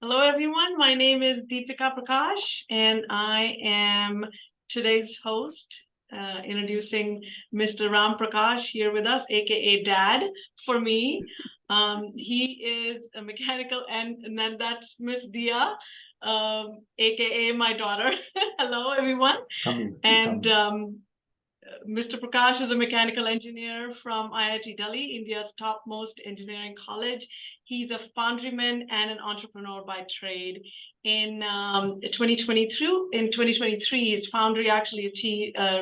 Hello, everyone. My name is Deepika Prakash, and I am today's host, introducing Mr. Ram Prakash here with us, aka Dad for me. He is a mechanical, and then that's Miss Dia, aka my daughter. Hello, everyone. And Mr. Prakash is a mechanical engineer from IIT Delhi, India's topmost engineering college. He's a foundryman and an entrepreneur by trade. In 2023, his foundry actually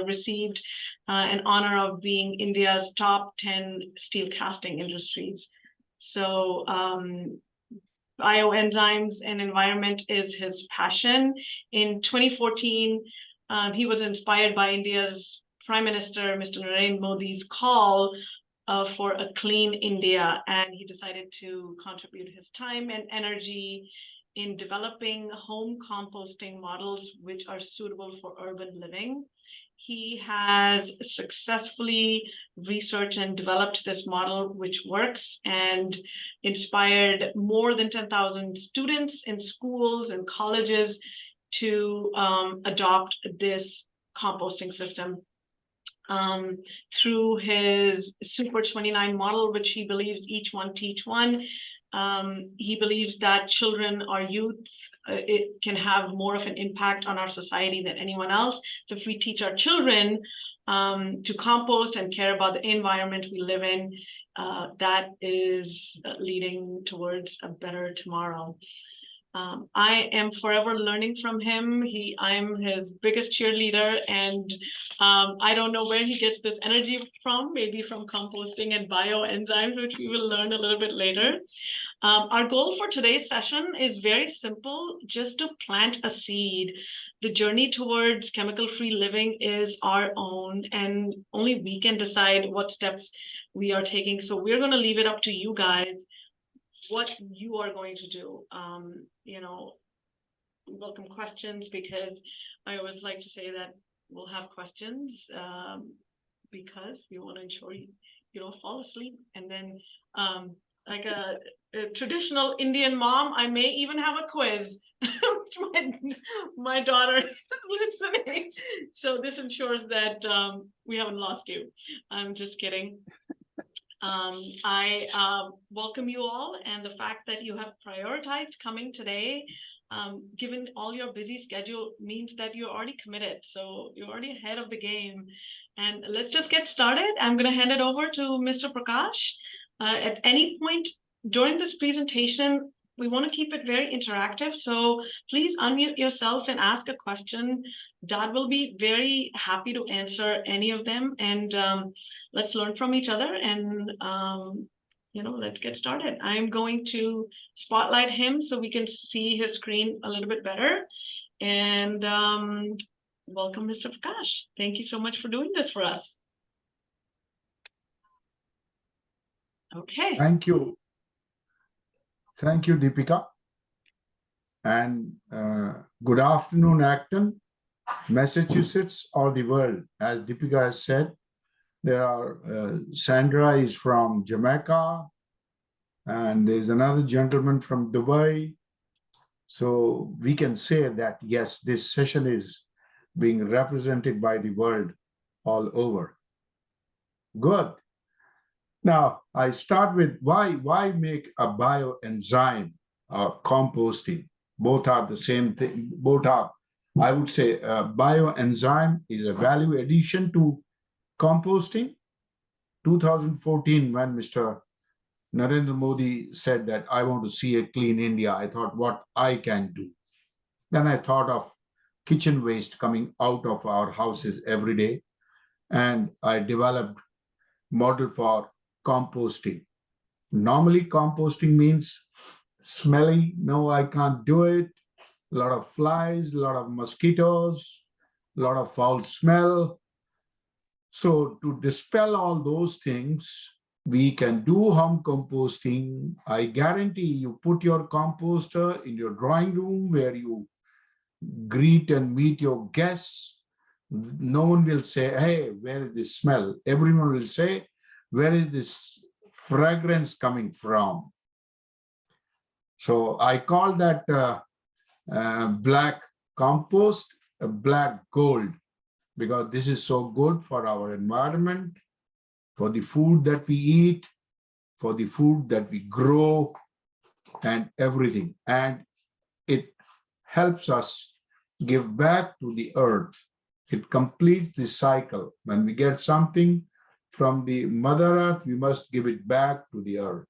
received an honor of being India's top 10 steel casting industries. So bioenzymes and environment is his passion. In 2014, he was inspired by India's Prime Minister, Mr. Narendra Modi's call for a clean India, and he decided to contribute his time and energy in developing home composting models which are suitable for urban living. He has successfully researched and developed this model, which works, and inspired more than 10,000 students in schools and colleges to adopt this composting system. Through his Super 29 model, which he believes each one teach one. He believes that children or youth, it can have more of an impact on our society than anyone else. So if we teach our children to compost and care about the environment we live in, that is leading towards a better tomorrow. I am forever learning from him. I'm his biggest cheerleader, and I don't know where he gets this energy from, maybe from composting and bioenzymes, which we will learn a little bit later. Our goal for today's session is very simple, just to plant a seed. The journey towards chemical-free living is our own, and only we can decide what steps we are taking. So we're going to leave it up to you guys what you are going to do. Welcome questions, because I always like to say that we'll have questions because we want to ensure you don't fall asleep. And then like a traditional Indian mom, I may even have a quiz. my daughter is listening. So this ensures that we haven't lost you. I'm just kidding. I welcome you all, and the fact that you have prioritized coming today, given all your busy schedule, means that you're already committed. So you're already ahead of the game. And let's just get started. I'm going to hand it over to Mr. Prakash. At any point during this presentation, we want to keep it very interactive. So please unmute yourself and ask a question. Dad will be very happy to answer any of them. And let's learn from each other, and let's get started. I'm going to spotlight him so we can see his screen a little bit better. And welcome, Mr. Prakash. Thank you so much for doing this for us. Okay. Thank you. Thank you, Deepika. And good afternoon, Acton, Massachusetts, or the world. As Deepika has said, there are Sandra is from Jamaica, and there's another gentleman from Dubai. So we can say that, yes, this session is being represented by the world all over. Good. Now, I start with why make a bioenzyme or composting? Both are the same thing. Both are, I would say, a bioenzyme is a value addition to composting. 2014, when Mr. Narendra Modi said that I want to see a clean India, I thought what I can do. Then I thought of kitchen waste coming out of our houses every day, and I developed model for composting. Normally, composting means smelly. No, I can't do it. A lot of flies, a lot of mosquitoes, a lot of foul smell. So to dispel all those things, we can do home composting. I guarantee you put your composter in your drawing room where you greet and meet your guests. No one will say, hey, where is this smell? Everyone will say, where is this fragrance coming from? So I call that black compost a black gold, because this is so good for our environment, for the food that we eat, for the food that we grow, and everything. And it helps us give back to the earth. It completes the cycle. When we get something from the Mother Earth, we must give it back to the earth.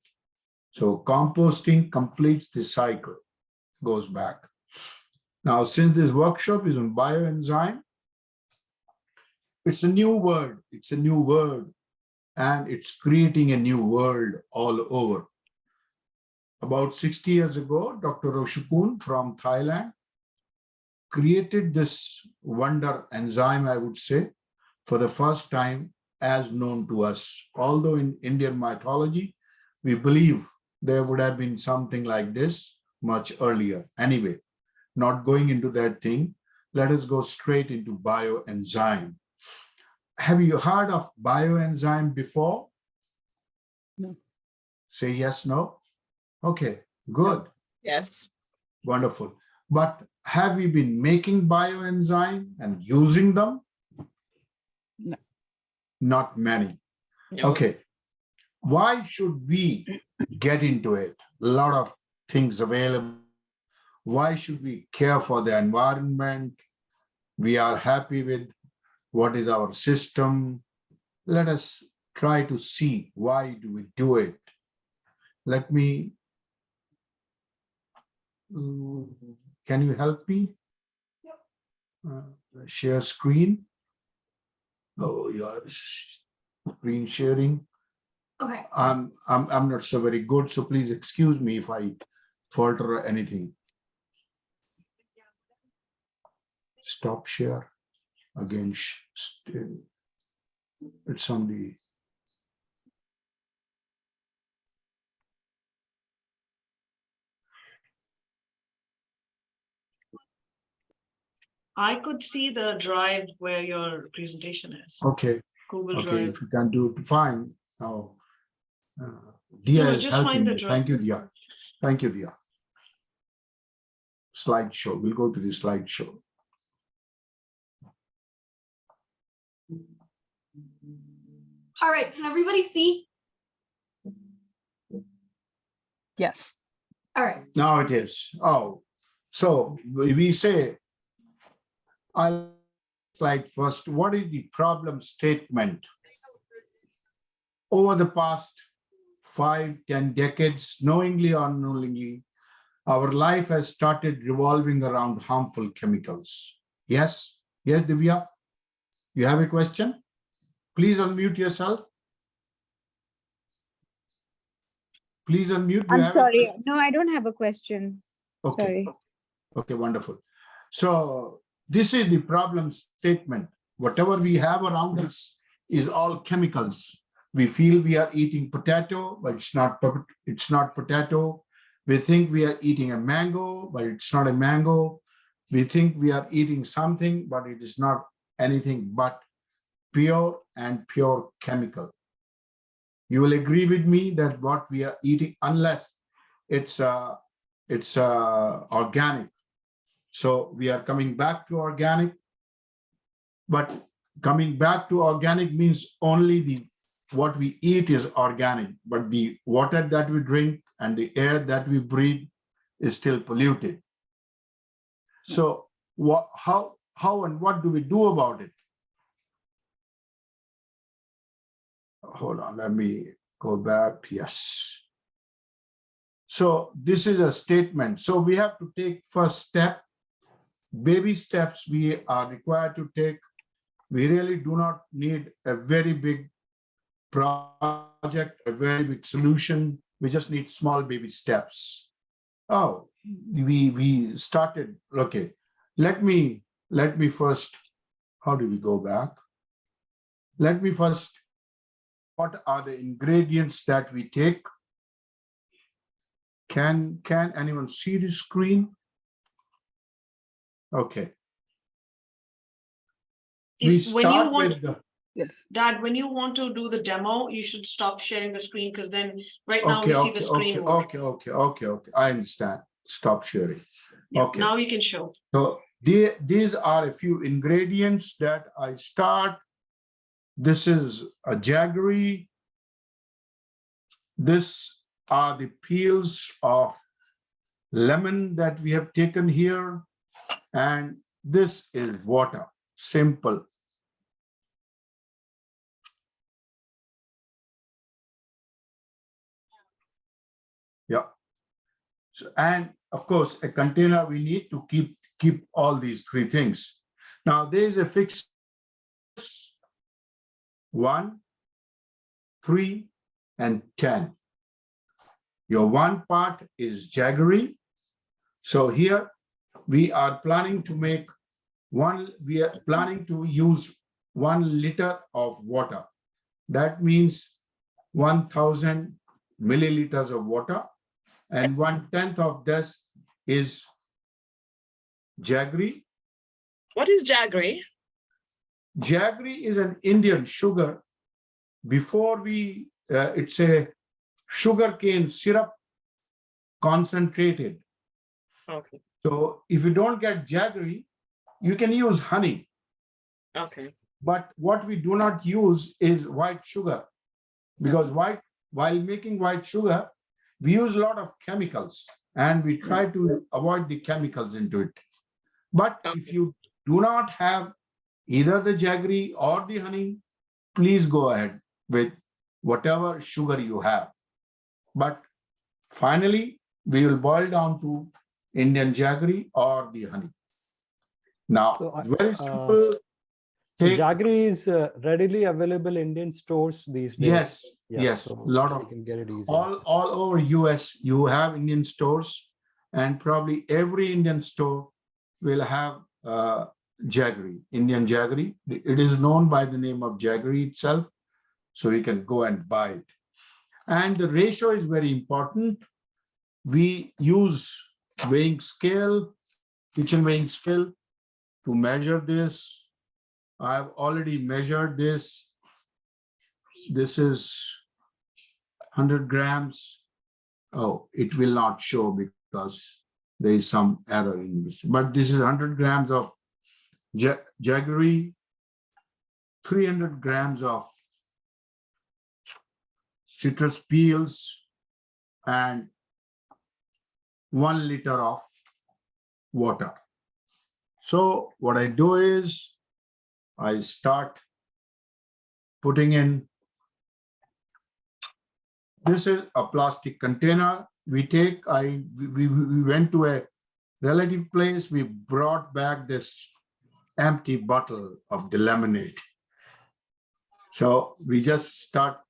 So composting completes the cycle, goes back. Now, since this workshop is on bioenzyme, it's a new word. It's a new word, and it's creating a new world all over. About 60 years ago, Dr. Roshikun from Thailand created this wonder enzyme, I would say, for the first time as known to us. Although in Indian mythology, we believe there would have been something like this much earlier. Anyway, not going into that thing, let us go straight into bioenzyme. Have you heard of bioenzyme before? No. Say yes, no? Okay, good. Yes. Wonderful. But have you been making bioenzyme and using them? No. Not many. No. Okay. Why should we get into it? A lot of things available. Why should we care for the environment? We are happy with what is our system. Let us try to see why do we do it. Let me, can you help me? Share screen. Oh, your screen sharing. Okay. I'm not so very good, so please excuse me if I falter or anything. Stop share. Again, it's on the. I could see the drive where your presentation is. Okay, Google okay, Drive. if you can do it, fine. Now, Dia No, is just find helping the me. drive. Thank you, Dia. Thank you, Dia. Slideshow. We'll go to the slideshow. All right. Can everybody see? Yes. All right. Now it is. Oh, so we say, I'll slide first. What is the problem statement? Over the past 5-10 decades, knowingly or unknowingly, our life has started revolving around harmful chemicals. Yes? Yes, Divya? You have a question? Please unmute yourself. Please unmute. Do you I'm have sorry. No, I don't have a question. Okay. Sorry. Okay, wonderful. So this is the problem statement. Whatever we have around us is all chemicals. We feel we are eating potato, but it's not potato. We think we are eating a mango, but it's not a mango. We think we are eating something, but it is not anything but pure and pure chemical. You will agree with me that what we are eating, unless it's organic. So we are coming back to organic, but coming back to organic means only what we eat is organic, but the water that we drink and the air that we breathe is still polluted. So how and what do we do about it? Hold on, let me go back. Yes. So this is a statement. So we have to take first step. Baby steps we are required to take. We really do not need a very big project, a very big solution. We just need small baby steps. Oh, we started. Okay, let me first. How do we go back? Let me first. What are the ingredients that we take? Can anyone see the screen? Okay. We When you start want, with the. Yes. Dad, when you want to do the demo, you should stop sharing the screen because then right now Okay, we see okay, the screen okay, more. okay. I understand. Stop sharing. Yeah, Okay. now you can show. So these are a few ingredients that I start. This is a jaggery. This are the peels of lemon that we have taken here. And this is water, simple. Yeah. So, and of course, a container, we need to keep all these three things. Now there is a fixed 1, 3, and 10. Your one part is jaggery. So here we are planning to use 1 liter of water. That means 1000 milliliters of water, and 1/10 of this is jaggery. What is jaggery? Jaggery is an Indian sugar. Before it's a sugarcane syrup concentrated. Okay. So if you don't get jaggery, you can use honey. Okay. But what we do not use is white sugar, because while making white sugar, we use a lot of chemicals and we try to avoid the chemicals into it. But if you do not have either the jaggery or the honey, please go ahead with whatever sugar you have. But finally, we will boil down to Indian jaggery or the honey. Now, So, it's very simple. So Take- jaggery is readily available in Indian stores these days. Yes, yes, so lot you of can get it easily. all over US, you have Indian stores, and probably every Indian store will have jaggery, Indian jaggery. It is known by the name of jaggery itself, so you can go and buy it. And the ratio is very important. We use weighing scale, kitchen weighing scale to measure this. I've already measured this. This is 100 grams. Oh, it will not show because there is some error in this. But this is 100 grams of jaggery, 300 grams of citrus peels, and 1 liter of water. So what I do is I start putting in. This is a plastic container. We went to a relative place. We brought back this empty bottle of the lemonade. So we just start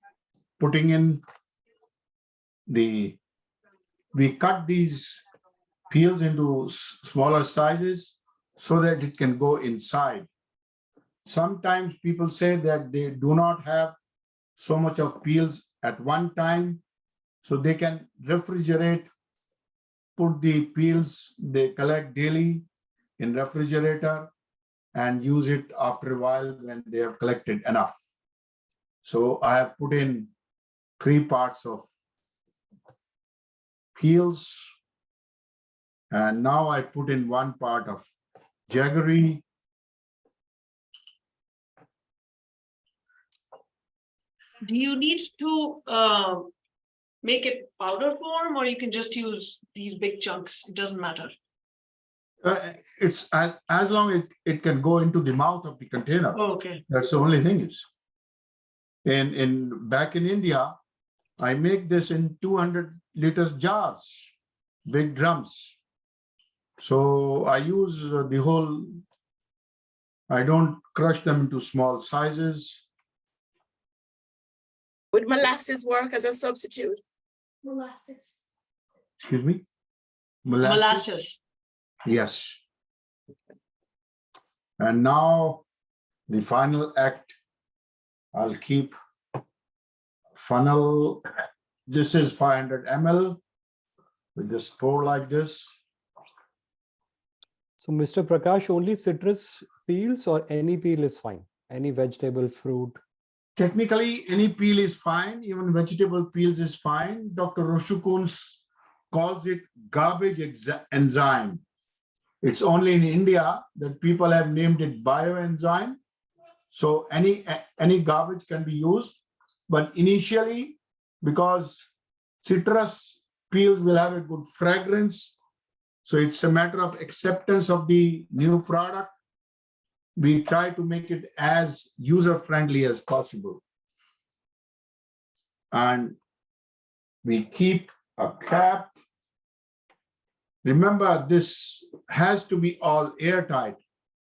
putting in we cut these peels into smaller sizes so that it can go inside. Sometimes people say that they do not have so much of peels at one time, so they can refrigerate, put the peels they collect daily in refrigerator and use it after a while when they have collected enough. So I have put in 3 parts of peels, and now I put in 1 part of jaggery. Do you need to make it powder form, or you can just use these big chunks? It doesn't matter. It's as long as it can go into the mouth of the container. Oh, okay. That's the only thing is. Back in India, I make this in 200 liters jars, big drums. So I use the whole, I don't crush them into small sizes. Would molasses work as a substitute? Molasses. Excuse me? Molasses. Yes. And now the final act, I'll keep funnel. This is 500 ml. We just pour like this. So Mr. Prakash, only citrus peels or any peel is fine? Any vegetable, fruit? Technically, any peel is fine. Even vegetable peels is fine. Dr. Roshukuns calls it garbage enzyme. It's only in India that people have named it bioenzyme. So any garbage can be used, but initially, because citrus peels will have a good fragrance, so it's a matter of acceptance of the new product. We try to make it as user-friendly as possible. And we keep a cap. Remember, this has to be all airtight.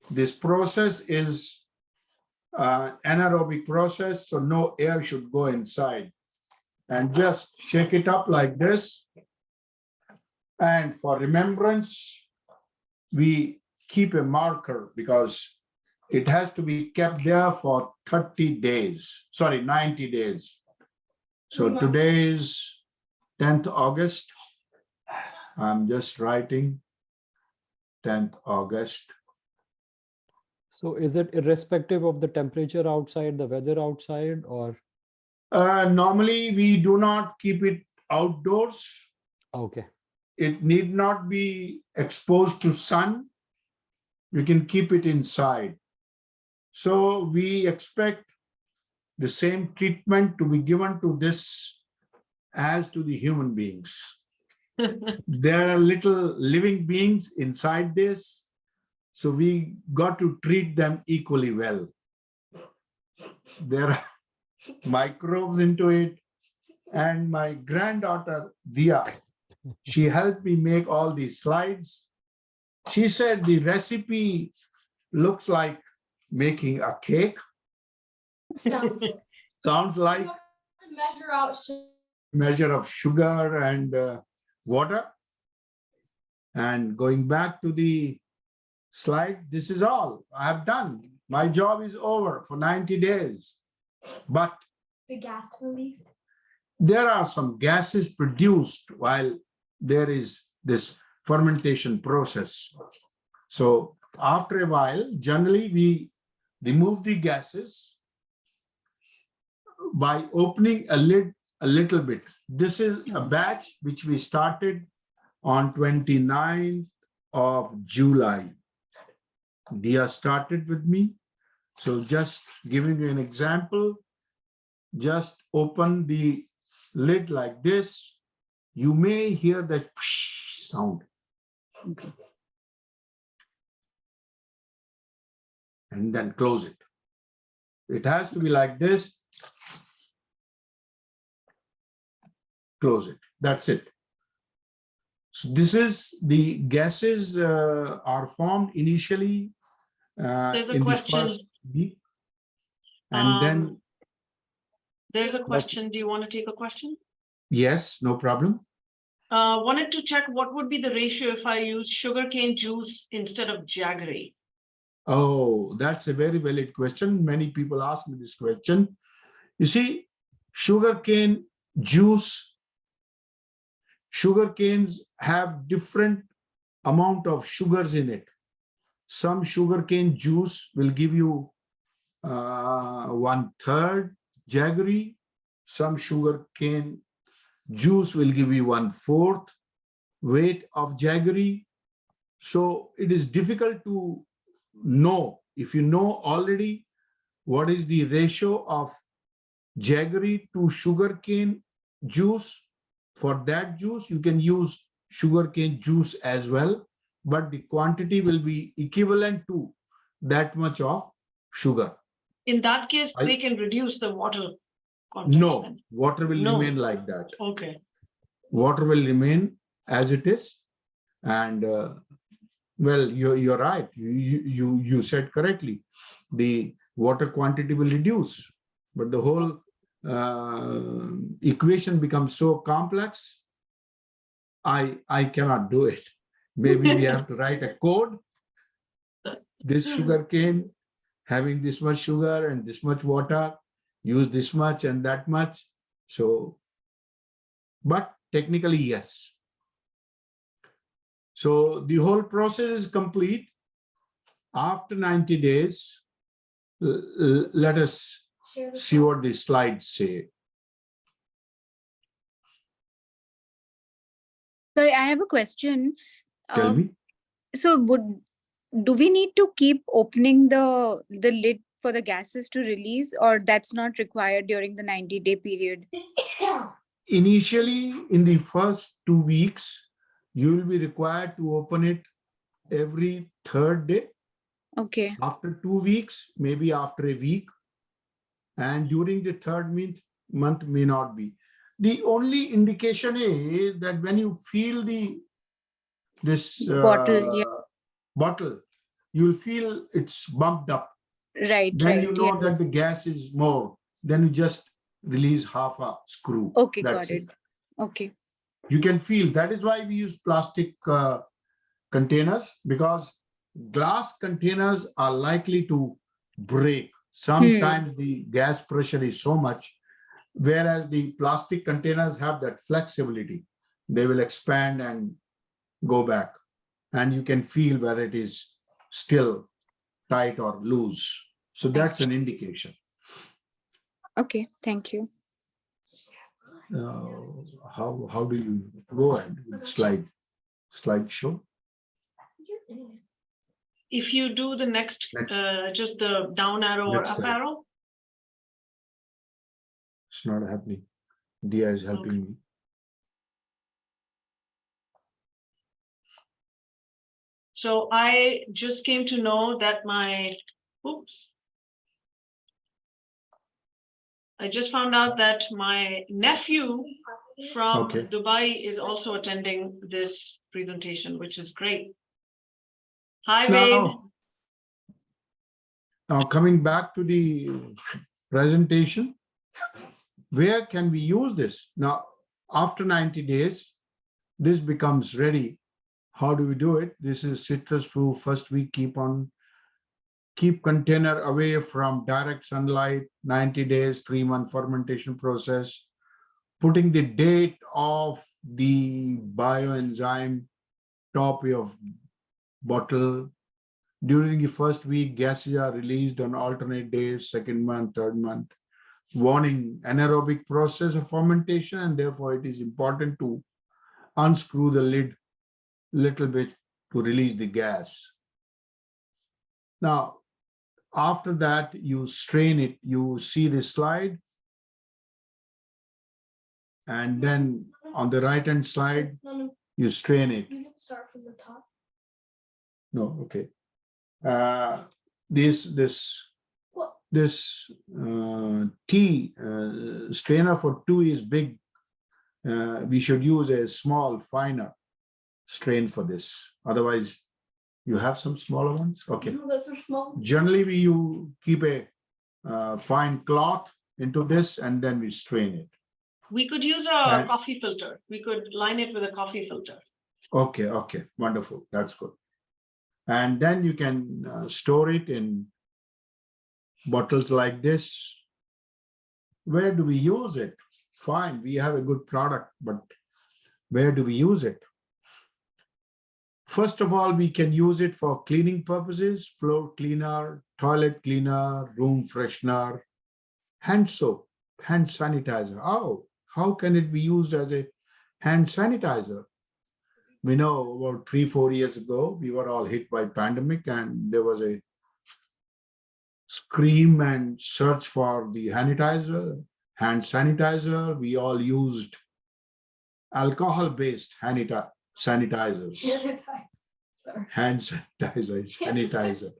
This process is anaerobic process, so no air should go inside. And just shake it up like this. And for remembrance, we keep a marker because it has to be kept there for 30 days, sorry, 90 days. So today is 10th August. I'm just writing 10th August. So is it irrespective of the temperature outside, the weather outside, or? Normally, we do not keep it outdoors. Okay. It need not be exposed to sun. We can keep it inside. So we expect the same treatment to be given to this as to the human beings. There are little living beings inside this, so we got to treat them equally well. There are microbes into it, and my granddaughter Dia, she helped me make all these slides. She said the recipe looks like making a cake. Sounds like measure of sugar and water. And going back to the slide, this is all I have done. My job is over for 90 days. But The gas release. there are some gases produced while there is this fermentation process. So after a while, generally we remove the gases by opening a lid a little bit. This is a batch which we started on 29th of July. Dia started with me. So just giving you an example, just open the lid like this. You may hear that sound. And then close it. It has to be like this. Close it. That's it. So this is the gases are formed initially There's a in the question. first week. And then, There's a question. Do you want to take a question? yes, no problem. Wanted to check what would be the ratio if I use sugarcane juice instead of jaggery? Oh, that's a very valid question. Many people ask me this question. You see, sugarcane juice, sugarcanes have different amount of sugars in it. Some sugarcane juice will give you 1/3 jaggery. Some sugarcane juice will give you 1/4 weight of jaggery. So it is difficult to know. If you know already what is the ratio of jaggery to sugarcane juice, for that juice you can use sugarcane juice as well, but the quantity will be equivalent to that much of sugar. In that case, I- they can reduce the water content. No, then. water will No. remain like that. Okay. Water will remain as it is. And well, you're right. You said correctly. The water quantity will reduce, but the whole equation becomes so complex. I cannot do it. Maybe we have to write a code. This sugar cane having this much sugar and this much water, use this much and that much. So, but technically, yes. So the whole process is complete. After 90 days, let us Share the see what the slides say. Sorry, I have a question. Tell me. So do we need to keep opening the lid for the gases to release, or that's not required during the 90-day period? Initially, in the first 2 weeks, you will be required to open it every third day. Okay. After 2 weeks, maybe after a week, and during the third month may not be. The only indication is that when you feel this Bottle, yeah. bottle, you'll feel it's bumped up. Right, Then you right. know Yeah. that the gas is more. Then you just release half a screw. Okay, That's got it. Okay. You can feel. That is why we use plastic containers, because glass containers are likely to break. Sometimes the gas pressure is so much, whereas the plastic containers have that flexibility. They will expand and go back, and you can feel whether it is still tight or loose. So that's an indication. Okay, thank you. How do you go ahead with slideshow? If you do the next, Next. just the down arrow or Next up slide. arrow, It's not happening. Dia is helping me. so I just came to know that oops. I just found out that my nephew from Okay. Dubai is also attending this presentation, which is great. Hi, Wade. Now coming back to the presentation, where can we use this? Now, after 90 days, this becomes ready. How do we do it? This is citrus fruit. First, we keep container away from direct sunlight, 90 days, 3-month fermentation process, putting the date of the bioenzyme top of bottle. During the first week, gases are released on alternate days, second month, third month, warning anaerobic process of fermentation, and therefore it is important to unscrew the lid little bit to release the gas. Now, after that, you strain it. You see the slide. And then on the right-hand side, No, you strain it. you can start from the top. No, okay. This What? tea strainer for 2 is big. We should use a small, finer strain for this. Otherwise, you have some smaller ones? Okay. No, those are small. Generally, you keep a fine cloth into this and then we strain it. We could use a Right. coffee filter. We could line it with a coffee filter. Okay, okay, wonderful. That's good. And then you can store it in bottles like this. Where do we use it? Fine, we have a good product, but where do we use it? First of all, we can use it for cleaning purposes, floor cleaner, toilet cleaner, room freshener, hand soap, hand sanitizer. Oh, how can it be used as a hand sanitizer? We know about 3-4 years ago, we were all hit by pandemic and there was a scream and search for the hand sanitizer. We all used alcohol-based sanitizers. Sorry. Hand sanitizer.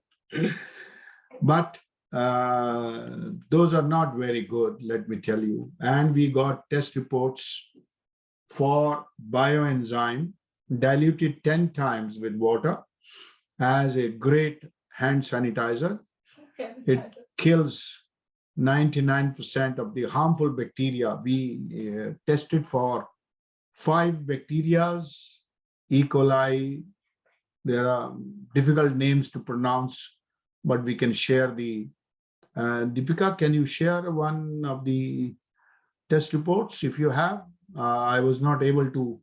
But those are not very good, let me tell you. And we got test reports for bioenzyme diluted 10 times with water as a great hand sanitizer. It kills 99% of the harmful bacteria. We tested for 5 bacteria, E. coli. There are difficult names to pronounce, but we can share the. Deepika, can you share one of the test reports if you have? I was not able to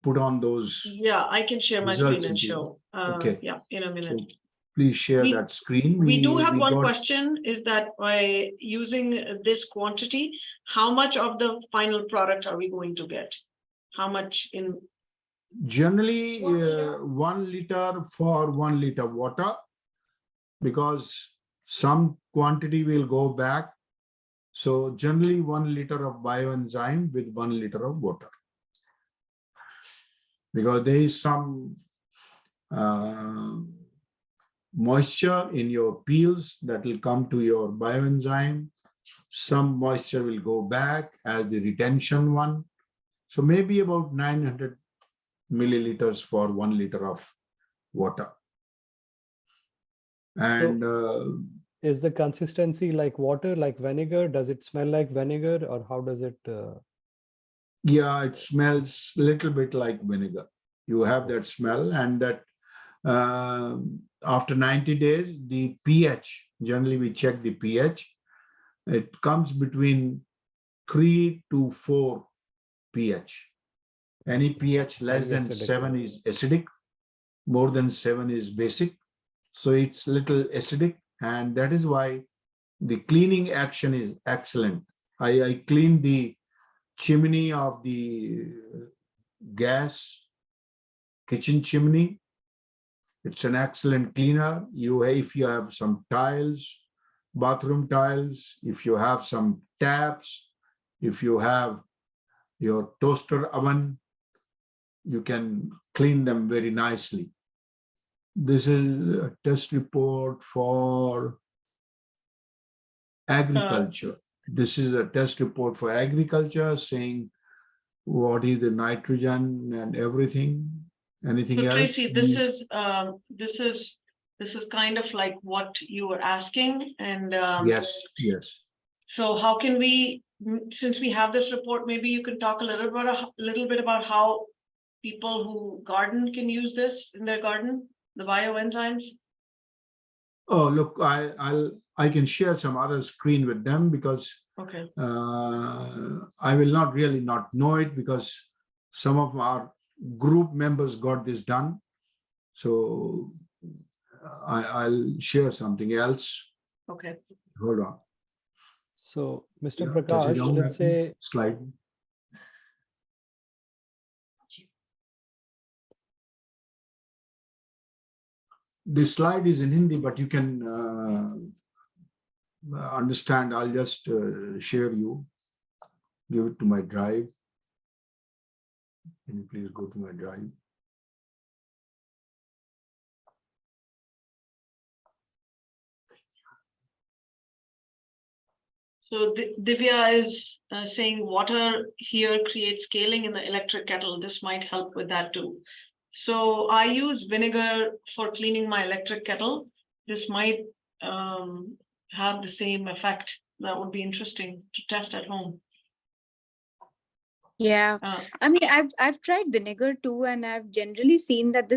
put on those. Yeah, I can share my Results screen and into- show. okay. Yeah, in a minute. please share We- that screen. We do have one got- question, is that by using this quantity, how much of the final product are we going to get? How much in, Generally, 1 liter. 1 liter for 1 liter water, because some quantity will go back. So generally 1 liter of bioenzyme with 1 liter of water. Because there is some moisture in your peels that will come to your bioenzyme. Some moisture will go back as the retention one. So maybe about 900 milliliters for 1 liter of water. And Is the consistency like water, like vinegar? Does it smell like vinegar, or how does it? yeah, it smells a little bit like vinegar. You have that smell, and that after 90 days, the pH, generally we check the pH, it comes between 3 to 4 pH. Any pH less Highly than acidic. 7 is acidic, more than 7 is basic. So it's little acidic, and that is why the cleaning action is excellent. I cleaned the chimney of the gas kitchen chimney. It's an excellent cleaner. If you have some tiles, bathroom tiles, if you have some taps, if you have your toaster oven, you can clean them very nicely. This is a test report for agriculture. This is a test report for agriculture saying what is the nitrogen and everything. Anything so else? Tracy, this is kind of like what you were asking, and Yes, yes. so how can we, since we have this report, maybe you can talk a little bit about how people who garden can use this in their garden, the bioenzymes? Oh, look, I can share some other screen with them, because Okay, I will not really not know it, because some of our group members got this done. So I'll share something else. okay. Hold on. So, Mr. Yeah, touch it Prakash, down, let's say slide. This slide is in Hindi, but you can understand. I'll just share you. Give it to my drive. Can you please go to my drive? So Divya is saying water here creates scaling in the electric kettle. This might help with that too. So I use vinegar for cleaning my electric kettle. This might have the same effect. That would be interesting to test at home. Yeah. I mean, I've tried vinegar too, and I've generally seen that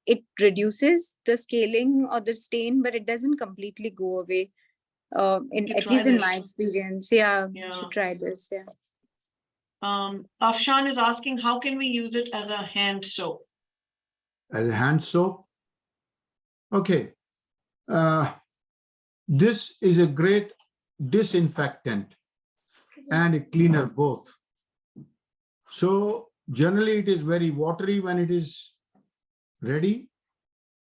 it reduces the scaling or the stain, but it doesn't completely go away. You At try least in my this. experience, yeah, you Yeah. should try this. Yeah. Afshan is asking, how can we use it as a hand soap? As a hand soap. Okay. This is a great disinfectant and a cleaner both. So generally it is very watery when it is ready.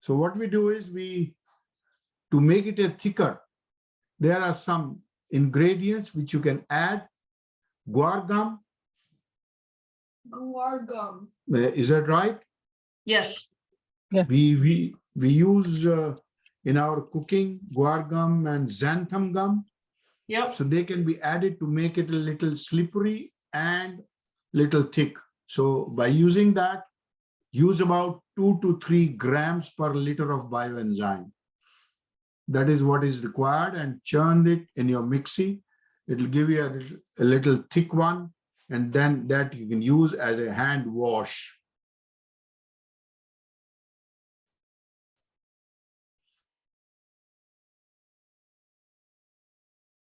So what we do is to make it a thicker, there are some ingredients which you can add. Guar gum. Guar gum. Is that right? Yes. We use in our cooking guar gum and xanthan gum. Yep. So they can be added to make it a little slippery and little thick. So by using that, use about 2 to 3 grams per liter of bioenzyme. That is what is required, and churn it in your mixie. It will give you a little thick one, and then that you can use as a hand wash.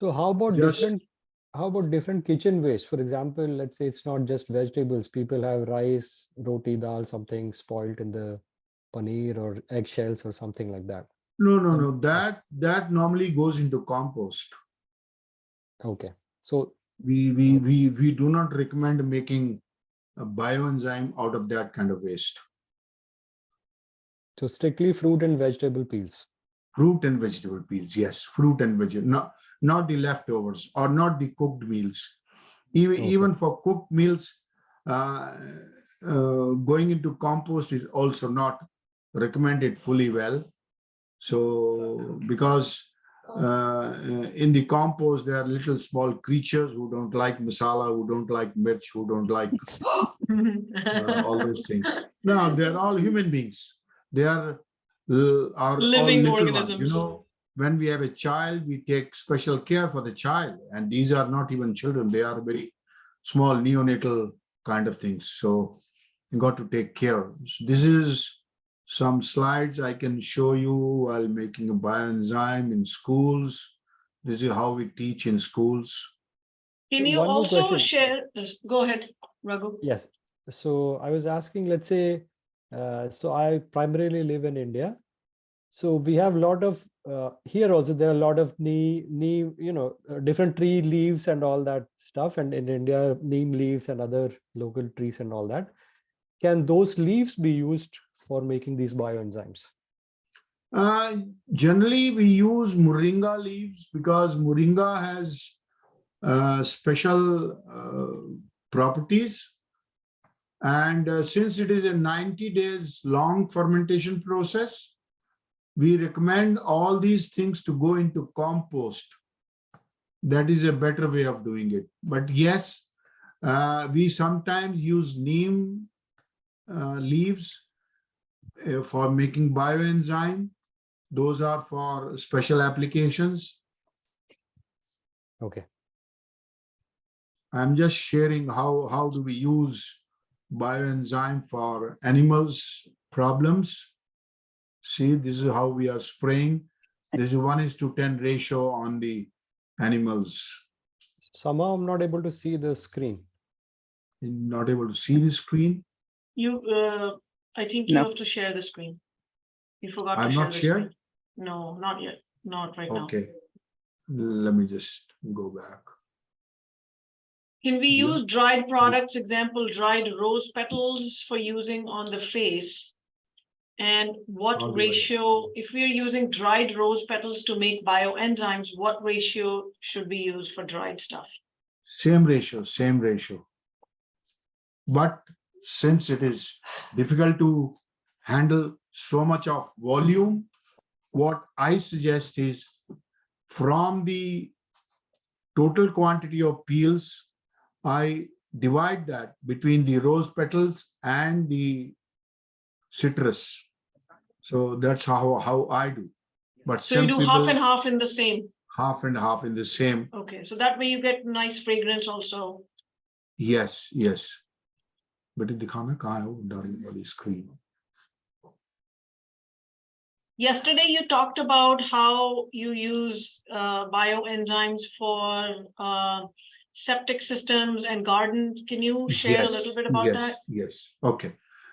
So how about Just- different kitchen waste? For example, let's say it's not just vegetables. People have rice, roti, dal, something spoiled in the paneer or eggshells or something like that. No. That normally goes into compost. Okay. So, We do not recommend making a bioenzyme out of that kind of waste. so strictly fruit and vegetable peels. Fruit and vegetable peels, yes, fruit and vegetable, not the leftovers or not the cooked meals. Even for cooked meals, going into compost is also not recommended fully well. So because in the compost, there are little small creatures who don't like masala, who don't like mirch, who don't like all those things. No, they're all human beings. They are all Living little ones. You organisms. know, when we have a child, we take special care for the child. And these are not even children. They are very small neonatal kind of things. So you got to take care. So this is some slides I can show you while making a bioenzyme in schools. This is how we teach in schools. Can So you one more also question. share, go ahead, Raghu. Yes. So I was asking, let's say, so I primarily live in India. So we have a lot of here also there are a lot of different tree leaves and all that stuff, and in India neem leaves and other local trees and all that. Can those leaves be used for making these bioenzymes? Generally, we use moringa leaves because moringa has special properties. And since it is a 90 days long fermentation process, we recommend all these things to go into compost. That is a better way of doing it. But yes, we sometimes use neem leaves for making bioenzyme. Those are for special applications. Okay. I'm just sharing how do we use bioenzyme for animals problems. See, this is how we are spraying. This is 1:10 ratio on the animals. Somehow I'm not able to see the screen. Not able to see the screen. I think you No. have to share the screen. You forgot to I'm share not the shared. screen. No, not yet. Not right now. Okay. Let me just go back. Can we Yeah. use dried products, example, dried rose petals for using on the face? And what How do I- ratio, if we're using dried rose petals to make bioenzymes, what ratio should we use for dried stuff? Same ratio. But since it is difficult to handle so much of volume, what I suggest is from the total quantity of peels, I divide that between the rose petals and the citrus. So that's how I do. But So you some do people half and half in the same. half and half in the same. Okay, so that way you get nice fragrance also. Yes. बेटे दिखाना कहाँ है वो darling वाली screen. Yesterday, you talked about how you use bioenzymes for septic systems and gardens. Can you share a little bit about that? Yes. Okay.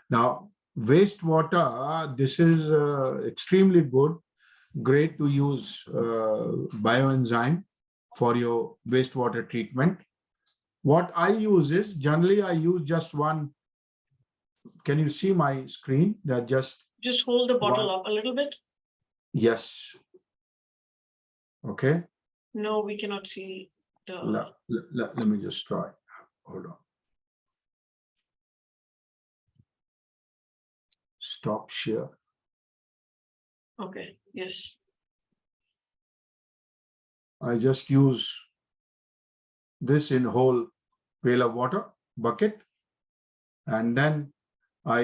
Now, wastewater, this is extremely good. Great to use bioenzyme for your wastewater treatment. What I use is, generally I use just one. Can you see my screen? That just, Just hold the bottle One. up a little bit. yes. Okay. No, we cannot see the. Let me just try. Hold on. Stop share. Okay, yes. I just use this in whole pail of water bucket, and then I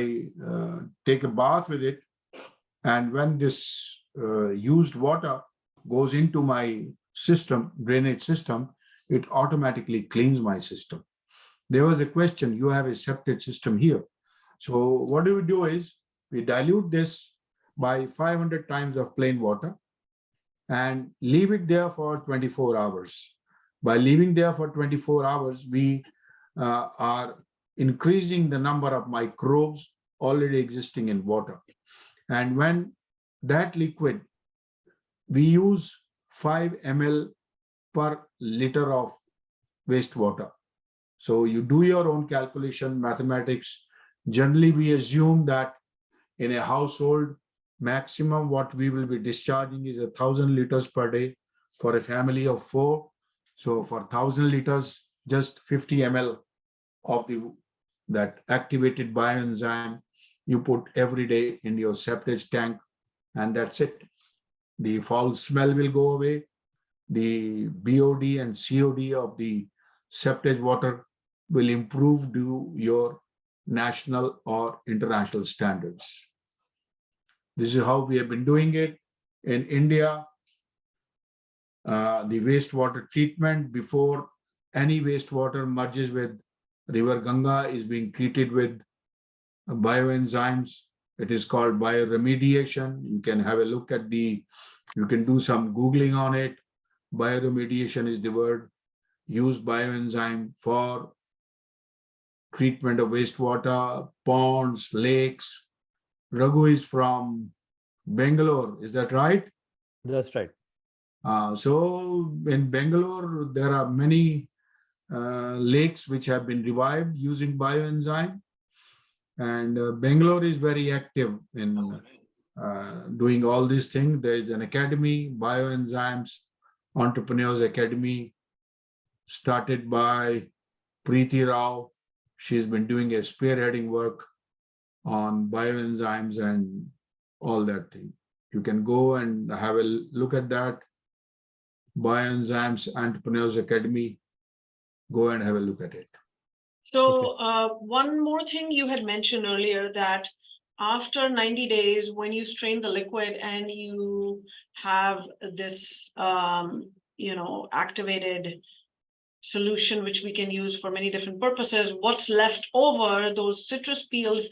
take a bath with it. And when this used water goes into my system, drainage system, it automatically cleans my system. There was a question, you have a septic system here. So what do we do is we dilute this by 500 times of plain water and leave it there for 24 hours. By leaving there for 24 hours, we are increasing the number of microbes already existing in water. And when that liquid we use 5 ml per liter of wastewater. So you do your own calculation, mathematics. Generally, we assume that in a household, maximum what we will be discharging is 1,000 liters per day for a family of 4. So for 1,000 liters, just 50 ml of that activated bioenzyme you put every day in your septic tank, and that's it. The foul smell will go away. The BOD and COD of the septic water will improve to your national or international standards. This is how we have been doing it. In India, the wastewater treatment before any wastewater merges with River Ganga is being treated with bioenzymes. It is called bioremediation. You can have a look at you can do some Googling on it. Bioremediation is the word. Use bioenzyme for treatment of wastewater, ponds, lakes. Raghu is from Bangalore, is that right? That's right. So in Bangalore, there are many lakes which have been revived using bioenzyme. And Bangalore is very active in doing all these things. There is an academy, Bioenzymes Entrepreneurs Academy, started by Preeti Rao. She's been doing a spearheading work on bioenzymes and all that thing. You can go and have a look at that. Bioenzymes Entrepreneurs Academy. Go and have a look at it. So one more thing you had mentioned earlier, that after 90 days, when you strain the liquid and you have this, activated solution, which we can use for many different purposes, what's left over, those citrus peels,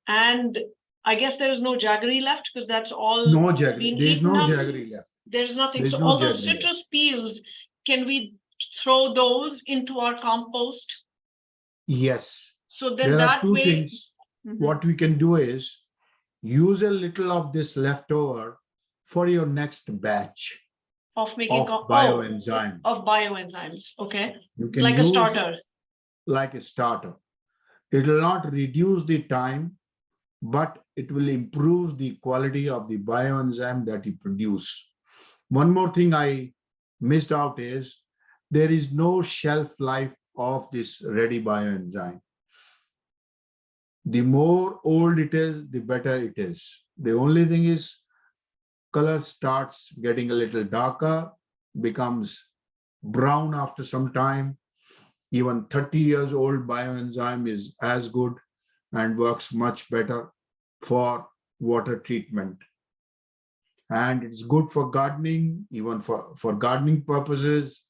and I guess there is no jaggery left because that's all No jaggery. been There is eaten no up. jaggery left. There's nothing. There is So no all those jaggery left. citrus peels, can we throw those into our compost? Yes. So then There are that two way. things. Mhm. What we can do is use a little of this leftover for your next batch Of making of bioenzyme. of bioenzymes. Okay. You can Like a use starter. like a starter. It will not reduce the time, but it will improve the quality of the bioenzyme that you produce. One more thing I missed out is there is no shelf life of this ready bioenzyme. The more old it is, the better it is. The only thing is color starts getting a little darker, becomes brown after some time. Even 30 years old bioenzyme is as good and works much better for water treatment. And it's good for gardening, even for gardening purposes.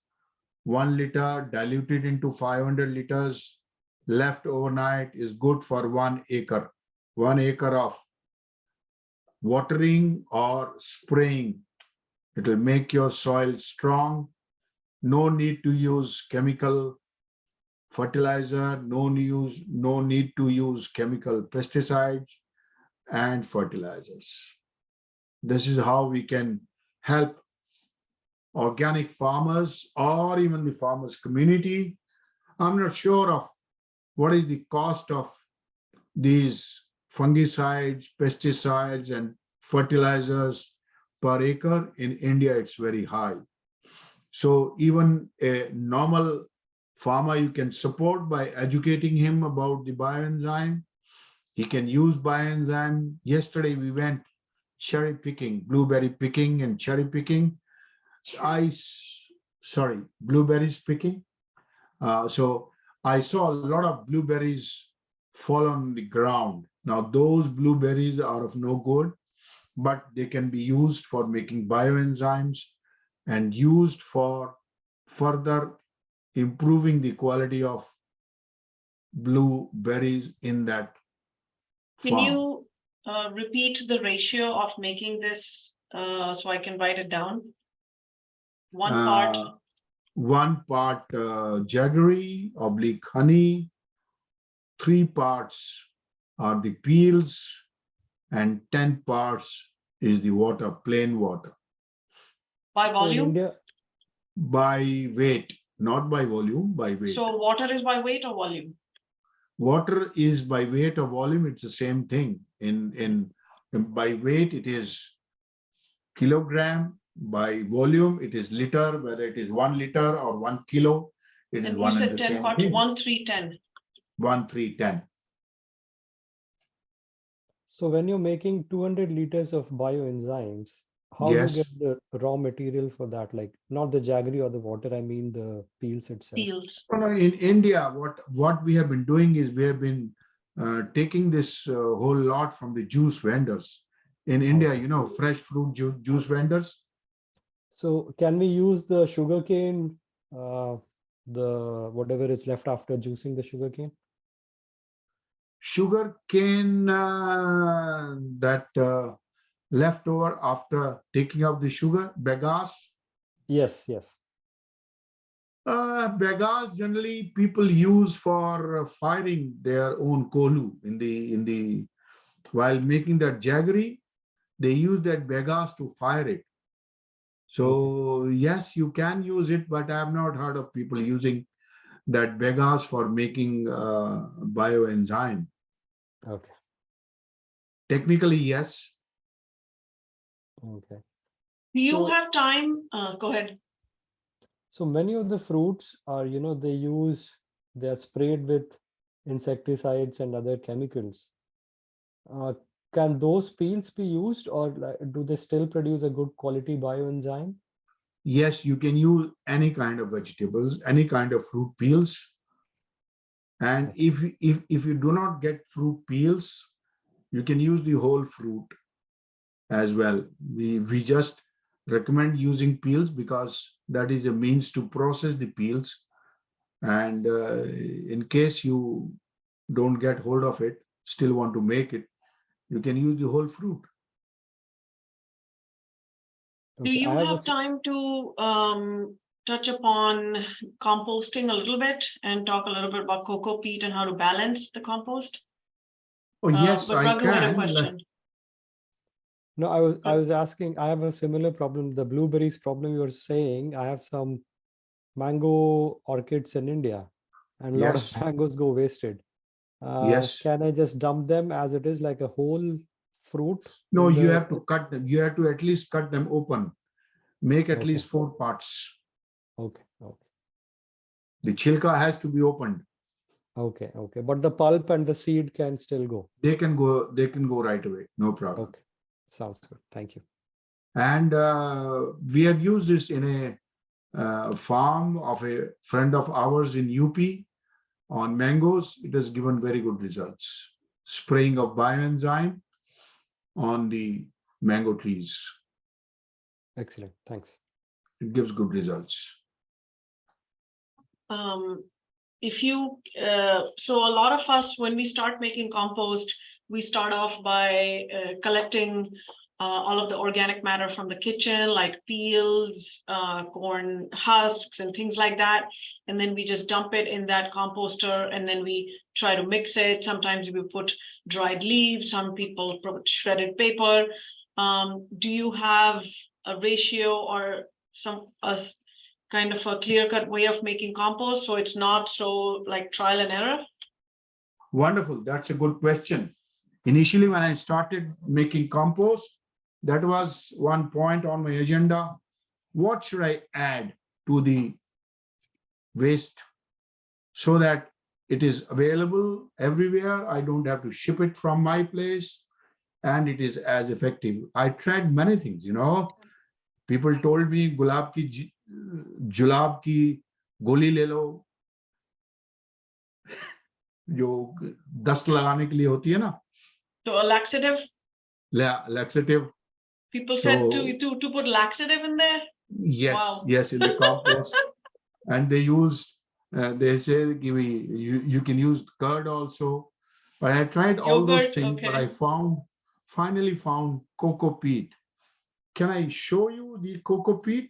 1 liter diluted into 500 liters left overnight is good for 1 acre. 1 acre of watering or spraying. It will make your soil strong. No need to use chemical fertilizer, no need to use chemical pesticides and fertilizers. This is how we can help organic farmers or even the farmers community. I'm not sure of what is the cost of these fungicides, pesticides, and fertilizers per acre. In India, it's very high. So even a normal farmer you can support by educating him about the bioenzyme. He can use bioenzyme. Yesterday we went cherry picking, blueberry picking and cherry picking. Blueberries picking. So I saw a lot of blueberries fall on the ground. Now those blueberries are of no good, but they can be used for making bioenzymes and used for further improving the quality of blueberries in that Can farm. you repeat the ratio of making this so I can write it down? One part jaggery / honey, 3 parts are the peels, and 10 parts is the water, plain water. By So in volume? India, by weight, not by volume, by weight. So water is by weight or volume? Water is by weight or volume, it's the same thing. In by weight, it is kilogram. By volume, it is liter, whether it is 1 liter or 1 kilo, it is And you one and said the 10 same parts, thing. 1, 3, 10. 1, 3, 10. so when you're making 200 liters of bioenzymes, how do you Yes. get the raw material for that? Like not the jaggery or the water, I mean the peels itself. Peels. No, in India, what we have been doing is we have been taking this whole lot from the juice vendors. In India, Okay. you know, fresh fruit juice vendors. So can we use the sugarcane, the whatever is left after juicing the sugarcane? Sugar cane that left over after taking out the sugar, bagasse. Yes, yes. Bagasse generally people use for firing their own kolu in the while making that jaggery, they use that bagasse to fire it. So yes, you can use it, but I have not heard of people using that bagasse for making bioenzyme. Okay. Technically, yes. Okay. Do you So- have time? Go ahead. So many of the fruits are, they're sprayed with insecticides and other chemicals. Can those peels be used, or do they still produce a good quality bioenzyme? Yes, you can use any kind of vegetables, any kind of fruit peels. And if you do not get fruit peels, you can use the whole fruit as well. We just recommend using peels because that is a means to process the peels. And in case you don't get hold of it, still want to make it, you can use the whole fruit. Do Okay, you I have a have s- time to touch upon composting a little bit and talk a little bit about cocoa peat and how to balance the compost? Oh, yes, But I Raghu had a can. question. No, I was asking, I have a similar problem, the blueberries problem you were saying. I have some mango orchids in India, and a lot of Yes, mangoes go wasted. yes. Can I just dump them as it is, like a whole fruit? No, in you the- have to cut them. You have to at least cut them open. Make at Okay. least 4 parts. Okay, okay, The chilka has to be opened. okay. But the pulp and the seed can still go. They can go right away. No problem. Okay, sounds good. Thank you. And we have used this in a farm of a friend of ours in UP on mangoes. It has given very good results. Spraying of bioenzyme on the mango trees. Excellent. Thanks. It gives good results. If you, so a lot of us, when we start making compost, we start off by collecting all of the organic matter from the kitchen, like peels, corn husks, and things like that. And then we just dump it in that composter, and then we try to mix it. Sometimes we put dried leaves, some people put shredded paper. Do you have a ratio or some kind of a clear-cut way of making compost so it's not so like trial and error? Wonderful. That's a good question. Initially, when I started making compost, that was one point on my agenda. What should I add to the waste so that it is available everywhere? I don't have to ship it from my place and it is as effective. I tried many things, People told me julab ki goli le lo, जो dust लगाने के लिए होती है ना, So a laxative, laxative. people said So- to put laxative in there. Yes, Wow. yes, in the compost. And they used, they say you can use curd also. But I tried all those Yogurt, things, but okay. I finally found cocoa peat. Can I show you the cocoa peat?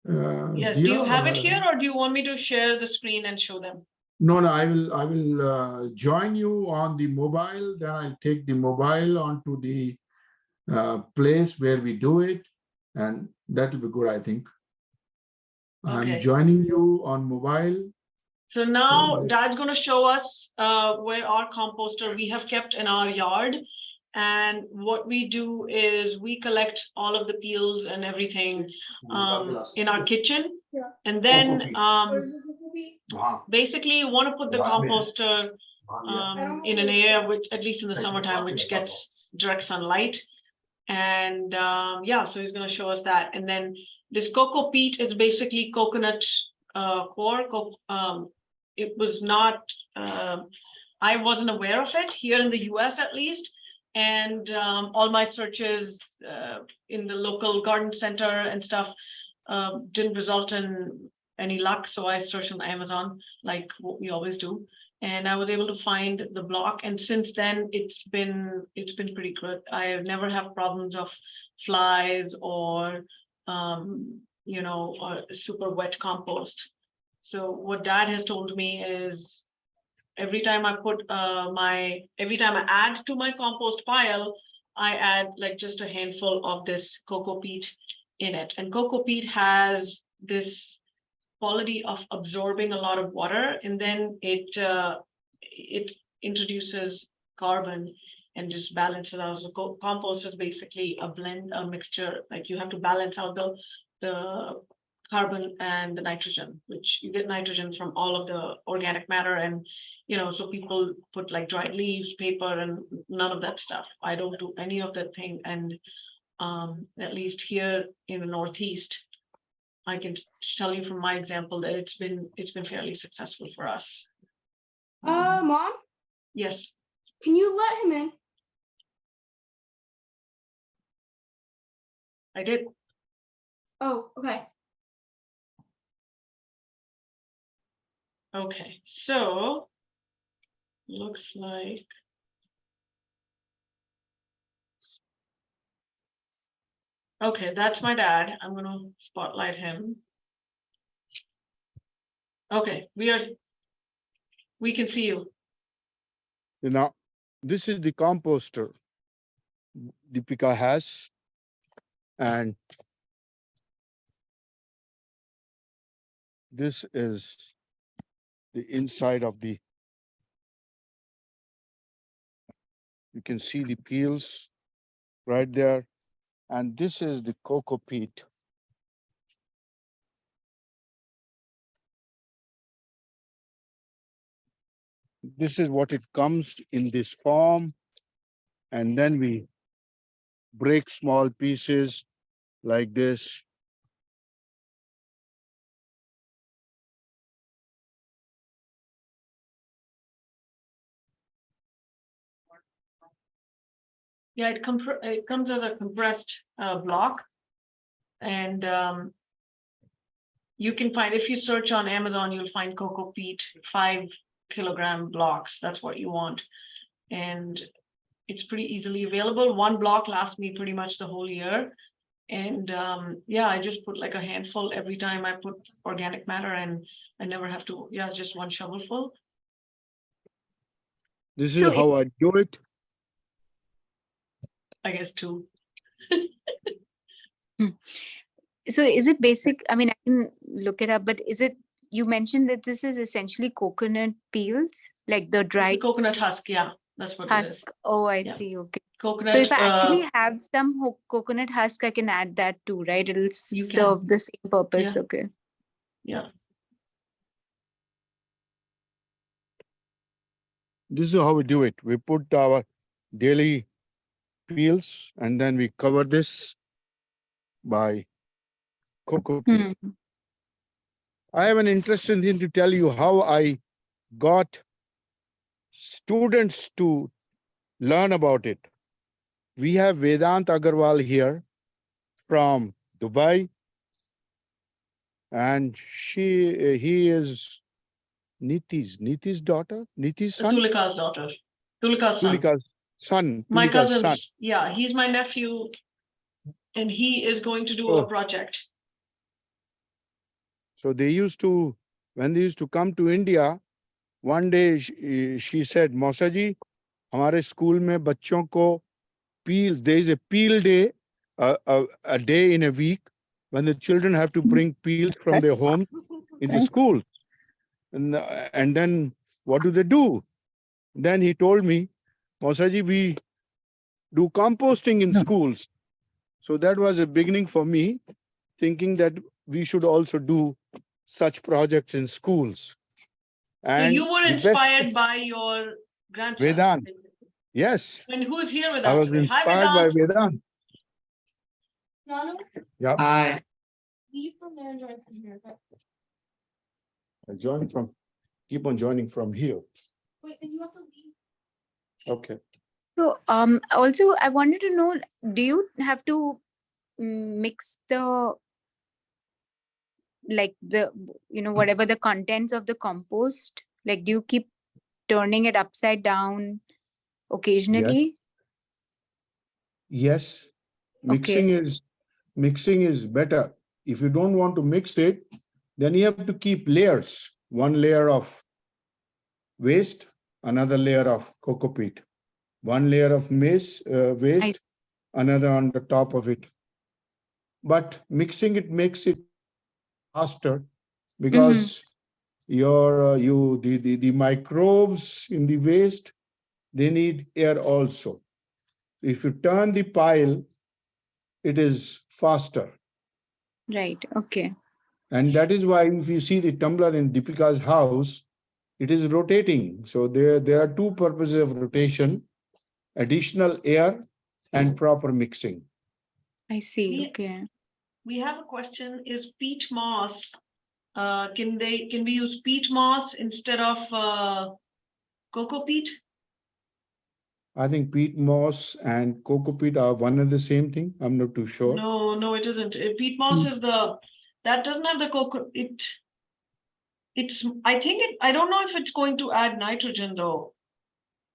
Yes, do you have it here or do you want me to share the screen and show them? No, I will join you on the mobile. Then I'll take the mobile onto the place where we do it. And that will be good, I think. I'm Okay. joining you on mobile. So now let- Dad's going to show us where our composter we have kept in our yard. And what we do is we collect all of the peels and everything in our kitchen. Yeah. And then Where's the Google Beat? basically you want to put the composter in an area which, at least in the summertime, which gets direct sunlight. And yeah, so he's going to show us that. And then this cocoa peat is basically coconut core. It was not, I wasn't aware of it here in the US at least. And all my searches in the local garden center and stuff didn't result in any luck. So I searched on Amazon like what we always do. And I was able to find the block. And since then it's been pretty good. I never have problems of flies or you know, or super wet compost. So what Dad has told me is every time I put every time I add to my compost pile, I add like just a handful of this cocoa peat in it. And cocoa peat has this quality of absorbing a lot of water, and then it introduces carbon and just balances out. So compost is basically a blend, a mixture. Like you have to balance out the carbon and the nitrogen, which you get nitrogen from all of the organic matter. And you know, so people put like dried leaves, paper, and none of that stuff. I don't do any of that thing. And at least here in the Northeast, I can tell you from my example that it's been fairly successful for us. Mom, Yes. can you let him in? I did. Oh, okay. Okay, so looks like okay, that's my dad. I'm gonna spotlight him. Okay, we can see you. Now, this is the composter Deepika has, and this is the inside of the, you can see the peels right there, and this is the cocoa peat. This is what it comes in this form, and then we break small pieces like this. Yeah, it comes as a compressed block, and you can find, if you search on Amazon, you'll find cocoa peat 5-kilogram blocks. That's what you want, and it's pretty easily available. One block lasts me pretty much the whole year. And yeah, I just put like a handful every time I put organic matter, and I never have to, yeah, just one shovelful. This So is how I do it. I guess two. So is it basic? I mean, I can look it up, but is it, you mentioned that this is essentially coconut peels, like the It's a dried coconut husk, yeah, that's what it is. husk. Oh, I Yeah. see. Okay. Coconut. So if I actually have some coconut husk, I can add that too, right? It'll You serve the same purpose. Yeah. Okay. Yeah. This is how we do it. We put our daily peels, and then we cover this by cocoa peat. Hmm. I have an interesting thing to tell you how I got students to learn about it. We have Vedant Agarwal here from Dubai, and he is Niti's daughter, Niti's son, Tulika's daughter. Tulika's son. Tulika's son, My Tulika's son. cousin's, yeah, he's my nephew, and he is going to do a project. So they used to, when they used to come to India, one day she said, Mausa ji, हमारे school में बच्चों को peel, there is a peel day a day in a week when the children have to bring peels from their home in the Right. schools. And then what do? Then he told me, Mausaji, we do composting in schools. So that was a beginning for me, thinking that we should also do such projects in schools. So And you were the best inspired by your grandchild. Vedant. Yes, And who's here with I us was today? Hi, inspired by Vedant. Vedant. Nanu, Yeah, Hi. leave from there and join from here. Okay. Keep on joining from here. Wait, then you have to leave. Okay. So also I wanted to know, do you have to mix the like the whatever the contents of the compost, like do you keep turning it upside down occasionally? Yes, Okay. mixing is better. If you don't want to mix it, then you have to keep layers. One layer of waste, another layer of cocoa peat. One layer of waste, another on the top of it. But mixing it makes it faster because the microbes in the waste, they need air also. If you turn the pile, it is faster. Right. Okay. And that is why if you see the tumbler in Deepika's house, it is rotating. So there are two purposes of rotation: additional air and proper mixing. I see. Yeah. Okay. We have a question. Is peat moss, can we use peat moss instead of cocoa peat? I think peat moss and cocoa peat are one and the same thing. I'm not too sure. No, it isn't. Peat moss is that doesn't have the cocoa. I don't know if it's going to add nitrogen though.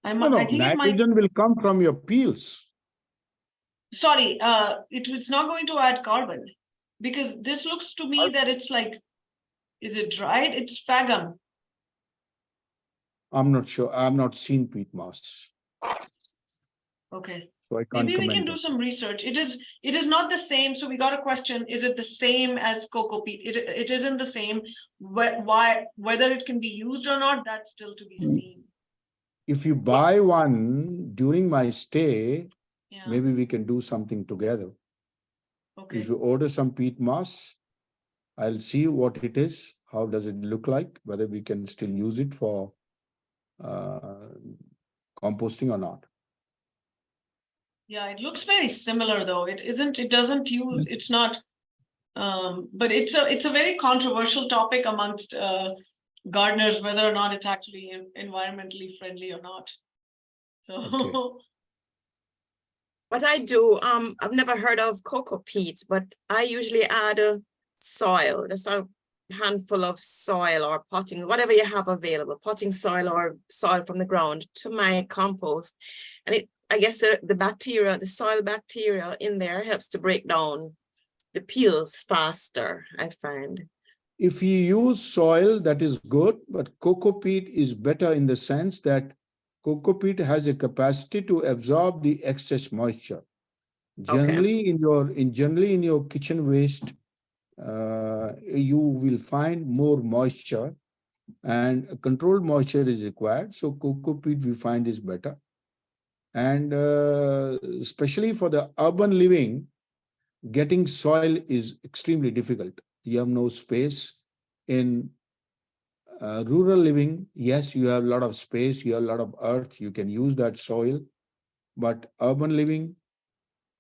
I think it might. Nitrogen will come from your peels. Sorry, it's not going to add carbon because this looks to me that it's like, is it dried? It's phagum. I'm not sure. I've not seen peat moss, Okay. so I can't Maybe we comment can do on some research. It is not the same. So we got a question. Is it the same as cocoa peat? It isn't the same. Why, whether it can be used or not, that's still to be seen. If you buy one during my stay, Yeah. maybe we can do something together. Okay. If you order some peat moss, I'll see what it is. How does it look like? Whether we can still use it for composting or not. Yeah, it looks very similar though. It doesn't use, it's not, but it's a very controversial topic amongst gardeners, whether or not it's actually environmentally friendly or not. So Okay. What I do, I've never heard of cocoa peat, but I usually add a soil, just a handful of soil or potting, whatever you have available, potting soil or soil from the ground to my compost. And I guess the bacteria, the soil bacteria in there helps to break down the peels faster, I find. If you use soil, that is good, but cocoa peat is better in the sense that cocoa peat has a capacity to absorb the excess moisture. Generally, in your kitchen waste, you will find more moisture, and controlled moisture is required. So cocoa peat we find is better, and especially for the urban living, getting soil is extremely difficult. You have no space. In rural living, yes, you have a lot of space, you have a lot of earth, you can use that soil. But urban living,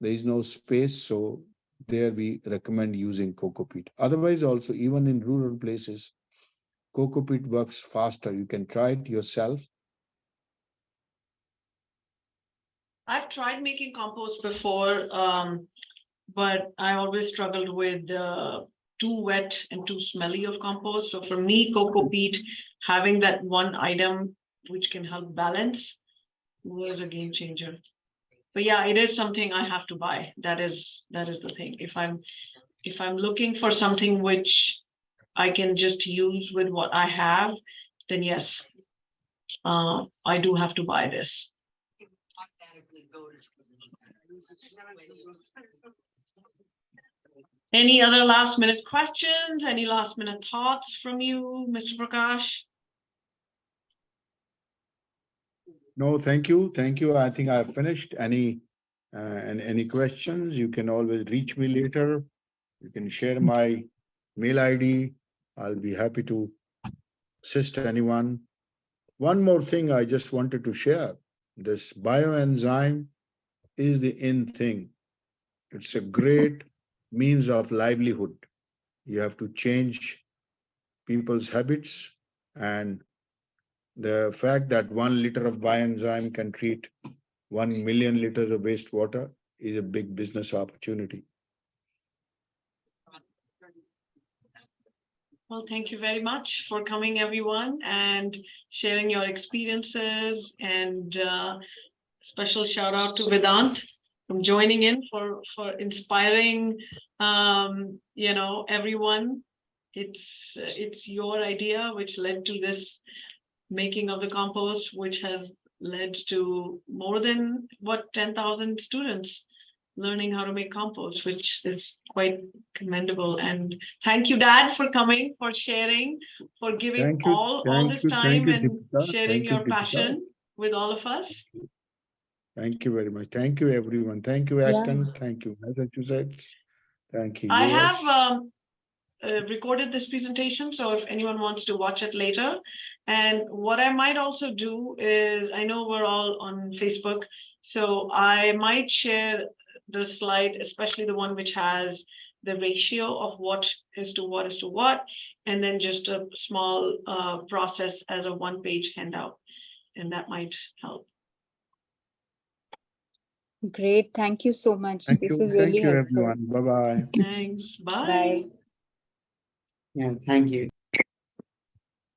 there is no space, so there we recommend using cocoa peat. Otherwise, also, even in rural places, cocoa peat works faster. You can try it yourself. I've tried making compost before, but I always struggled with too wet and too smelly of compost. So for me, cocoa peat, having that one item which can help balance, was a game changer. But yeah, it is something I have to buy. That is the thing. If I'm looking for something which I can just use with what I have, then yes, I do have to buy this. Any other last minute questions? Any last minute thoughts from you, Mr. Prakash? No, thank you. Thank you. I think I've finished. Any questions, you can always reach me later. You can share my mail ID. I'll be happy to assist anyone. One more thing I just wanted to share. This bioenzyme is the in thing. It's a great means of livelihood. You have to change people's habits, and the fact that 1 liter of bioenzyme can treat 1 million liters of wastewater is a big business opportunity. Well, thank you very much for coming, everyone, and sharing your experiences. And special shout out to Vedant from joining in for inspiring, everyone. It's your idea which led to this making of the compost, which has led to more than 10,000 students learning how to make compost, which is quite commendable. And thank you, Dad, for coming, for sharing, for giving Thank you, all this time thank you, and Deepika. sharing Thank you, your Deepika. passion with all of us. Thank you very much. Thank you, everyone. Thank you, Acton. Thank you, Massachusetts. Thank you, I US. have recorded this presentation, so if anyone wants to watch it later. And what I might also do is, I know we're all on Facebook, so I might share the slide, especially the one which has the ratio of what is to what, and then just a small process as a one-page handout, and that might help. Great. Thank you so much. Thank This you. is really Thank you, helpful. everyone. Bye-bye. Thanks. Bye. Bye. Yeah, thank you.